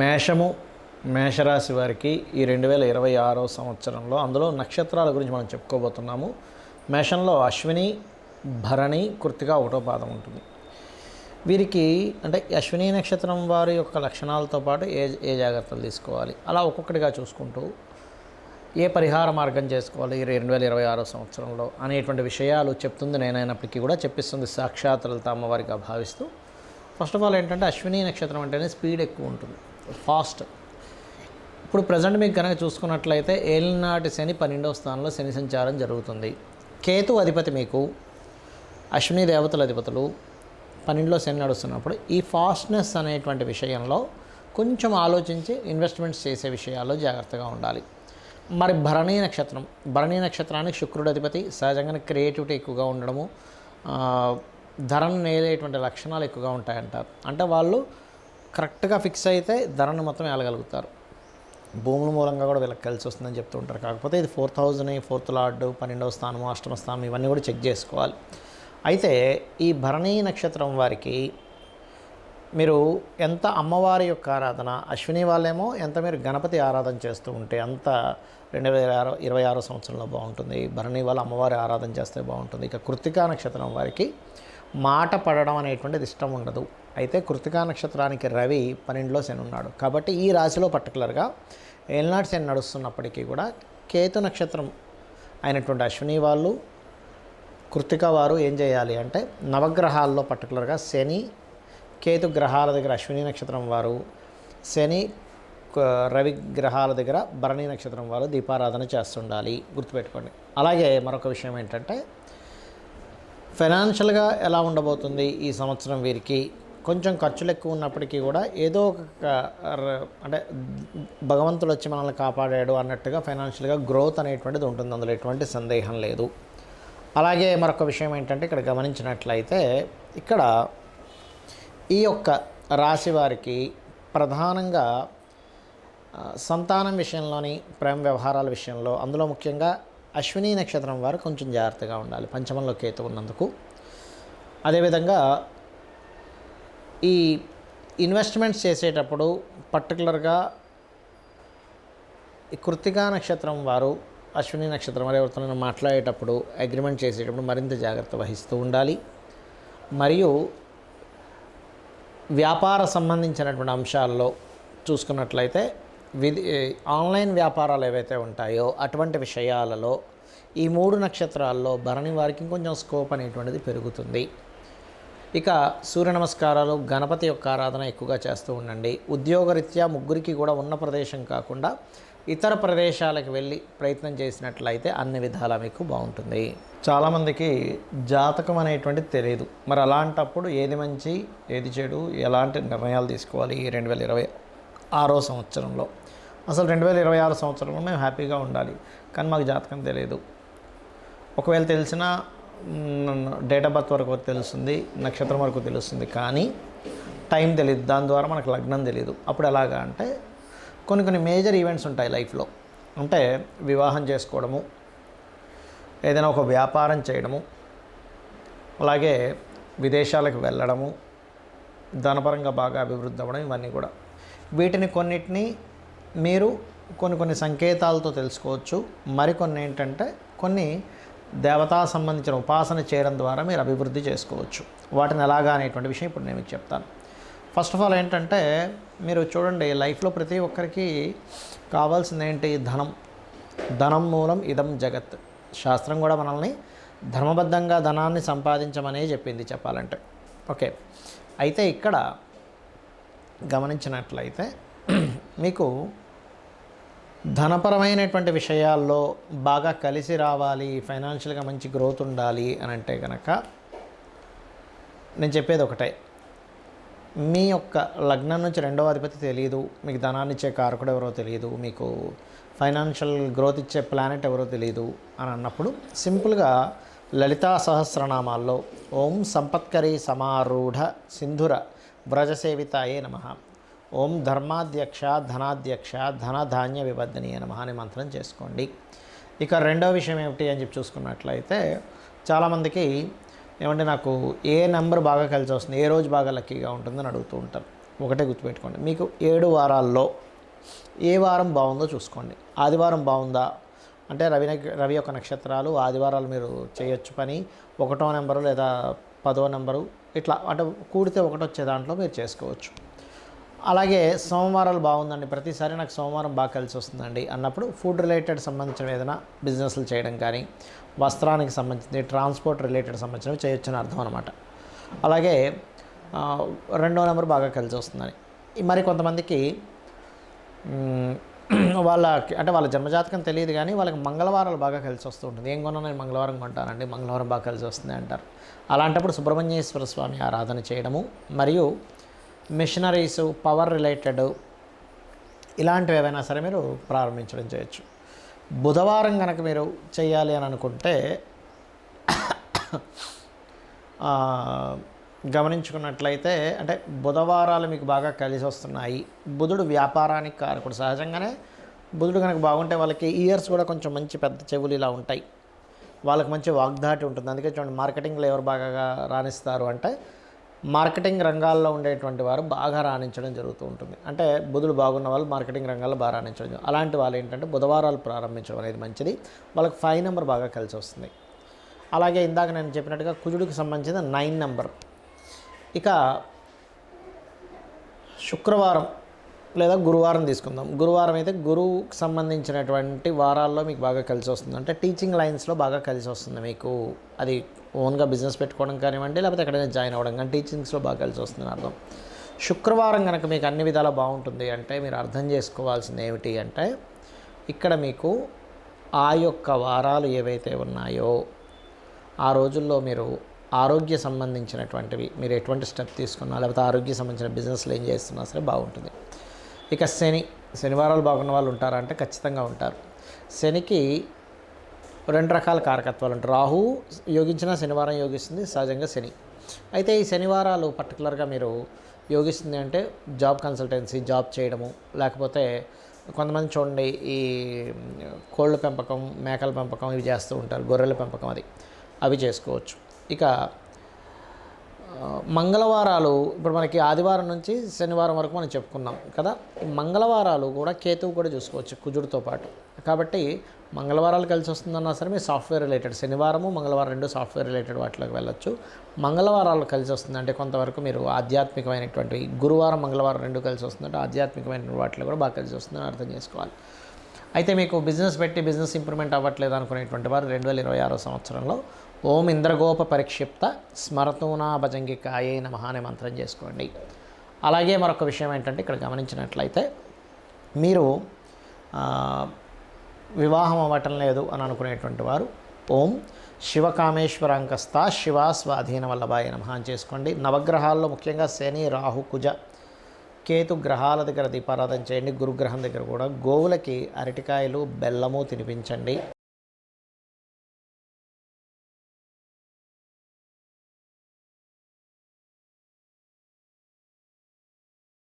మేషము మేషరాశి వారికి ఈ 2026 సంవత్సరంలో అందులో నక్షత్రాల గురించి మనం చెప్పుకోబోతున్నాము. మేషంలో అశ్విని, భరణి, కృత్తిక ఒకటో పాదం ఉంటుంది. వీరికి అంటే అశ్విని నక్షత్రం వారి యొక్క లక్షణాలతో పాటు ఏ జాగ్రత్తలు తీసుకోవాలి, అలా ఒక్కొక్కటిగా చూసుకుంటూ ఏ పరిహార మార్గం చేసుకోవాలి 2026 సంవత్సరంలో అనేటువంటి విషయాలు చెప్తుంది నేనైనప్పటికీ కూడా చెప్పిస్తుంది సాక్షాత్ లలిత అమ్మవారిగా భావిస్తూ. ఫస్ట్ ఆఫ్ ఆల్ ఏంటంటే అశ్విని నక్షత్రం అంటేనే స్పీడ్ ఎక్కువ ఉంటుంది, ఫాస్ట్. ఇప్పుడు ప్రజెంట్ మీకు కనుక చూసుకున్నట్లయితే ఏలినాటి శని 12వ స్థానంలో శని సంచారం జరుగుతుంది. కేతు అధిపతి మీకు, అశ్విని దేవతల అధిపతులు 12లో శని నడుస్తున్నప్పుడు ఈ ఫాస్ట్నెస్ అనేటువంటి విషయంలో కొంచెం ఆలోచించి ఇన్వెస్ట్మెంట్స్ చేసే విషయాల్లో జాగ్రత్తగా ఉండాలి. మరి భరణీ నక్షత్రానికి శుక్రుడు అధిపతి, సహజంగానే క్రియేటివిటీ ఎక్కువగా ఉండడము, ధరను నేలేటువంటి లక్షణాలు ఎక్కువగా ఉంటాయంటారు. అంటే వాళ్ళు కరెక్ట్గా ఫిక్స్ అయితే ధరను మొత్తం వేలగలుగుతారు. భూముల మూలంగా కూడా వీళ్ళకి కలిసి వస్తుందని చెప్తూ ఉంటారు. కాకపోతే ఇది 4th హౌస్ని, 4th లార్డ్, 12వ స్థానము, 8వ స్థానం ఇవన్నీ కూడా చెక్ చేసుకోవాలి. అయితే ఈ భరణీ నక్షత్రం వారికి మీరు ఎంత అమ్మవారి యొక్క ఆరాధన, అశ్విని వాళ్ళేమో ఎంత మీరు గణపతి ఆరాధన చేస్తూ ఉంటే అంత 2026 సంవత్సరంలో బాగుంటుంది. భరణి వాళ్ళు అమ్మవారి ఆరాధన చేస్తే బాగుంటుంది. ఇక కృత్తికా నక్షత్రం వారికి మాట పడడం అనేటువంటిది ఇష్టం ఉండదు. అయితే కృత్తికా నక్షత్రానికి రవి 12లో శని ఉన్నాడు కాబట్టి ఈ రాశిలో పర్టికులర్గా ఏలినాటి శని నడుస్తున్నప్పటికీ కూడా కేతు నక్షత్రం అయినటువంటి అశ్విని వాళ్ళు, కృత్తిక వారు ఏం చేయాలి అంటే నవగ్రహాల్లో పర్టికులర్గా శని కేతు గ్రహాల దగ్గర అశ్విని నక్షత్రం వారు, శని రవి గ్రహాల దగ్గర భరణి నక్షత్రం వారు దీపారాధన చేస్తుండాలి, గుర్తుపెట్టుకోండి. అలాగే మరొక విషయం ఏంటంటే ఫైనాన్షియల్గా ఎలా ఉండబోతుంది ఈ సంవత్సరం వీరికి, కొంచెం ఖర్చులు ఎక్కువ ఉన్నప్పటికీ కూడా ఏదో ఒక అంటే భగవంతుడు వచ్చి మనల్ని కాపాడాడు అన్నట్టుగా ఫైనాన్షియల్గా గ్రోత్ అనేటువంటిది ఉంటుంది, అందులో ఎటువంటి సందేహం లేదు. అలాగే మరొక విషయం ఏంటంటే ఇక్కడ గమనించినట్లయితే ఇక్కడ ఈ యొక్క రాశి వారికి ప్రధానంగా సంతానం విషయంలోని, ప్రేమ వ్యవహారాల విషయంలో, అందులో ముఖ్యంగా అశ్విని నక్షత్రం వారు కొంచెం జాగ్రత్తగా ఉండాలి, పంచమంలో కేతు ఉన్నందుకు. అదేవిధంగా ఈ ఇన్వెస్ట్మెంట్స్ చేసేటప్పుడు పర్టికులర్గా ఈ కృత్తికా నక్షత్రం వారు, అశ్విని నక్షత్రం వారు ఎవరితో మాట్లాడేటప్పుడు, అగ్రిమెంట్ చేసేటప్పుడు మరింత జాగ్రత్త వహిస్తూ ఉండాలి. మరియు వ్యాపార సంబంధించినటువంటి అంశాల్లో చూసుకున్నట్లయితే ఆన్లైన్ వ్యాపారాలు ఏవైతే ఉంటాయో అటువంటి విషయాలలో ఈ 3 నక్షత్రాల్లో భరణి వారికి కొంచెం స్కోప్ అనేటువంటిది పెరుగుతుంది. ఇక సూర్య నమస్కారాలు, గణపతి యొక్క ఆరాధన ఎక్కువగా చేస్తూ ఉండండి. ఉద్యోగరీత్యా ముగ్గురికి కూడా ఉన్న ప్రదేశం కాకుండా ఇతర ప్రదేశాలకు వెళ్ళి ప్రయత్నం చేసినట్లయితే అన్ని విధాలా మీకు బాగుంటుంది. చాలామందికి జాతకం అనేటువంటిది తెలియదు. మరి అలాంటప్పుడు ఏది మంచి ఏది చెడు, ఎలాంటి నిర్ణయాలు తీసుకోవాలి ఈ 2026 సంవత్సరంలో. అసలు 2026 సంవత్సరంలో మేము హ్యాపీగా ఉండాలి, కానీ మాకు జాతకం తెలియదు. ఒకవేళ తెలిసినా డేట్ ఆఫ్ బర్త్ వరకు తెలుస్తుంది, నక్షత్రం వరకు తెలుస్తుంది, కానీ టైం తెలియదు. దాని ద్వారా మనకు లగ్నం తెలియదు. అప్పుడు ఎలాగా అంటే కొన్ని మేజర్ ఈవెంట్స్ ఉంటాయి లైఫ్లో. అంటే వివాహం చేసుకోవడము, ఏదైనా ఒక వ్యాపారం చేయడము, అలాగే విదేశాలకు వెళ్ళడము, ధనపరంగా బాగా అభివృద్ధి అవ్వడం, ఇవన్నీ కూడా. వీటిని కొన్నిటిని మీరు కొన్ని సంకేతాలతో తెలుసుకోవచ్చు. మరికొన్ని ఏంటంటే కొన్ని దేవతా సంబంధించిన ఉపాసన చేయడం ద్వారా మీరు అభివృద్ధి చేసుకోవచ్చు. వాటిని ఎలాగా అనేటువంటి విషయం ఇప్పుడు నేను మీకు చెప్తాను. ఫస్ట్ ఆఫ్ ఆల్ ఏంటంటే మీరు చూడండి, లైఫ్లో ప్రతి ఒక్కరికి కావాల్సింది ఏంటి? ధనం మూలం ఇదం జగత్. శాస్త్రం కూడా మనల్ని ధర్మబద్ధంగా ధనాన్ని సంపాదించమనే చెప్పింది చెప్పాలంటే. ఓకే, అయితే ఇక్కడ గమనించినట్లయితే మీకు ధనపరమైనటువంటి విషయాల్లో బాగా కలిసి రావాలి, ఫైనాన్షియల్గా మంచి గ్రోత్ ఉండాలి అని అంటే కనుక నేను చెప్పేది ఒకటే, మీ యొక్క లగ్నం నుంచి 2వ అధిపతి తెలియదు, మీకు ధనాన్ని ఇచ్చే కారకుడు ఎవరో తెలియదు, మీకు ఫైనాన్షియల్ గ్రోత్ ఇచ్చే ప్లానెట్ ఎవరో తెలియదు అని అన్నప్పుడు సింపుల్గా లలితా సహస్రనామాల్లో ఓం సంపత్కరీ సమారూఢ సింధుర వ్రజసేవితాయే నమః, ఓం ధర్మాధ్యక్ష ధనాధ్యక్ష ధనధాన్య వివర్ధనీయ నమః అనే మంత్రం చేసుకోండి. ఇక రెండవ విషయం ఏమిటి అని చెప్పి చూసుకున్నట్లయితే చాలామందికి ఏమంటే నాకు ఏ నెంబర్ బాగా కలిసి వస్తుంది, ఏ రోజు బాగా లక్కీగా ఉంటుందని అడుగుతూ ఉంటారు. ఒకటే గుర్తుపెట్టుకోండి. మీకు 7 వారాల్లో ఏ వారం బాగుందో చూసుకోండి. ఆదివారం బాగుందా అంటే రవి యొక్క నక్షత్రాలు ఆదివారాలు మీరు చేయొచ్చు పని. 1వ నెంబరు లేదా 10వ నెంబరు ఇట్లా అంటే కూడితే 1 వచ్చే దాంట్లో మీరు చేసుకోవచ్చు. అలాగే సోమవారాలు బాగుందండి, ప్రతిసారి నాకు సోమవారం బాగా కలిసి వస్తుందండి అన్నప్పుడు ఫుడ్ రిలేటెడ్ సంబంధించిన ఏదైనా బిజినెస్లు చేయడం కానీ, వస్త్రానికి సంబంధించి ట్రాన్స్పోర్ట్ రిలేటెడ్ సంబంధించినవి చేయొచ్చు అని అర్థం అనమాట. అలాగే 2వ నెంబర్ బాగా కలిసి వస్తుందని. మరి కొంతమందికి వాళ్ళ జన్మజాతకం తెలియదు కానీ వాళ్ళకి మంగళవారాలు బాగా కలిసి వస్తూ ఉంటుంది. ఏం కొన్నా నేను మంగళవారం కొంటానండి, మంగళవారం బాగా కలిసి వస్తుంది అంటారు. అలాంటప్పుడు సుబ్రహ్మణ్యేశ్వర స్వామి ఆరాధన చేయడము, మరియు మిషనరీసు, పవర్ రిలేటెడ్ ఇలాంటివి ఏవైనా సరే మీరు ప్రారంభించడం చేయొచ్చు. బుధవారం కనుక మీరు చేయాలి అని అనుకుంటే గమనించుకున్నట్లయితే అంటే బుధవారాలు మీకు బాగా కలిసి వస్తున్నాయి. బుధుడు వ్యాపారానికి కారకుడు. సహజంగానే బుధుడు కనుక బాగుంటే వాళ్ళకి ఇయర్స్ కూడా కొంచెం మంచి పెద్ద చెవులు ఇలా ఉంటాయి, వాళ్ళకి మంచి వాగ్దాటి ఉంటుంది. అందుకే చూడండి, మార్కెటింగ్లో ఎవరు బాగా రాణిస్తారు అంటే మార్కెటింగ్ రంగాల్లో ఉండేటువంటి వారు బాగా రాణించడం జరుగుతూ ఉంటుంది. అంటే బుధుడు బాగున్న వాళ్ళు మార్కెటింగ్ రంగాల్లో బాగా రాణించడం. అలాంటి వాళ్ళు ఏంటంటే బుధవారాలు ప్రారంభించడం అనేది మంచిది. వాళ్ళకి 5 నెంబర్ బాగా కలిసి వస్తుంది. అలాగే ఇందాక నేను చెప్పినట్టుగా కుజుడికి సంబంధించిన 9 నెంబర్. ఇక శుక్రవారం లేదా గురువారం తీసుకుందాం. గురువారం అయితే గురువుకి సంబంధించినటువంటి వారాల్లో మీకు బాగా కలిసి వస్తుంది. అంటే టీచింగ్ లైన్స్లో బాగా కలిసి వస్తుంది మీకు. అది ఓన్గా బిజినెస్ పెట్టుకోవడం కానివ్వండి, లేకపోతే ఎక్కడైనా జాయిన్ అవ్వడం కానీ టీచింగ్స్లో బాగా కలిసి వస్తుంది అర్థం. శుక్రవారం కనుక మీకు అన్ని విధాలా బాగుంటుంది అంటే మీరు అర్థం చేసుకోవాల్సింది ఏమిటి అంటే ఇక్కడ మీకు ఆ యొక్క వారాలు ఏవైతే ఉన్నాయో ఆ రోజుల్లో మీరు ఆరోగ్య సంబంధించినటువంటివి మీరు ఎటువంటి స్టెప్ తీసుకున్నా, లేకపోతే ఆరోగ్య సంబంధించిన బిజినెస్లు ఏం చేస్తున్నా సరే బాగుంటుంది. ఇక శనివారాలు బాగున్న వాళ్ళు ఉంటారా అంటే ఖచ్చితంగా ఉంటారు. శనికి 2 రకాల కారకత్వాలు ఉంటాయి. రాహు యోగించిన శనివారం యోగిస్తుంది సహజంగా శని. అయితే ఈ శనివారాలు పర్టికులర్గా మీరు యోగిస్తుంది అంటే జాబ్ కన్సల్టెన్సీ, జాబ్ చేయడము, లేకపోతే కొంతమంది చూడండి ఈ కోళ్ళ పెంపకం, మేకల పెంపకం ఇవి చేస్తూ ఉంటారు, గొర్రెల పెంపకం అవి చేసుకోవచ్చు. ఇక మంగళవారాలు ఇప్పుడు మనకి ఆదివారం నుంచి శనివారం వరకు మనం చెప్పుకున్నాం కదా. ఈ మంగళవారాలు కూడా కేతువు కూడా చూసుకోవచ్చు కుజుడితో పాటు. కాబట్టి మంగళవారాలు కలిసి వస్తుందన్నా సరే మీరు సాఫ్ట్వేర్ రిలేటెడ్, శనివారము మంగళవారం 2 సాఫ్ట్వేర్ రిలేటెడ్ వాటిలోకి వెళ్ళొచ్చు. మంగళవారాలు కలిసి వస్తుంది అంటే కొంతవరకు మీరు ఆధ్యాత్మికమైనటువంటి, గురువారం మంగళవారం 2 కలిసి వస్తుందంటే ఆధ్యాత్మికమైన వాటిలో కూడా బాగా కలిసి వస్తుందని అర్థం చేసుకోవాలి. అయితే మీకు బిజినెస్ ఇంప్రూవ్మెంట్ అవ్వట్లేదు అనుకునేటువంటి వారు 2026 సంవత్సరంలో ఓం ఇంద్రగోప పరిక్షిప్త స్మరతూనా భజంగికాయే నమః అనే మంత్రం చేసుకోండి. అలాగే మరొక విషయం ఏంటంటే ఇక్కడ గమనించినట్లయితే మీరు వివాహం అవ్వటం లేదు అని అనుకునేటువంటి వారు ఓం శివకామేశ్వరాంకస్తా శివ స్వాధీన వల్లభాయ నమః అని చేసుకోండి. నవగ్రహాల్లో ముఖ్యంగా శని, రాహు, కుజ, కేతు గ్రహాల దగ్గర దీపారాధన చేయండి. గురుగ్రహం దగ్గర కూడా గోవులకి అరటికాయలు, బెల్లము తినిపించండి.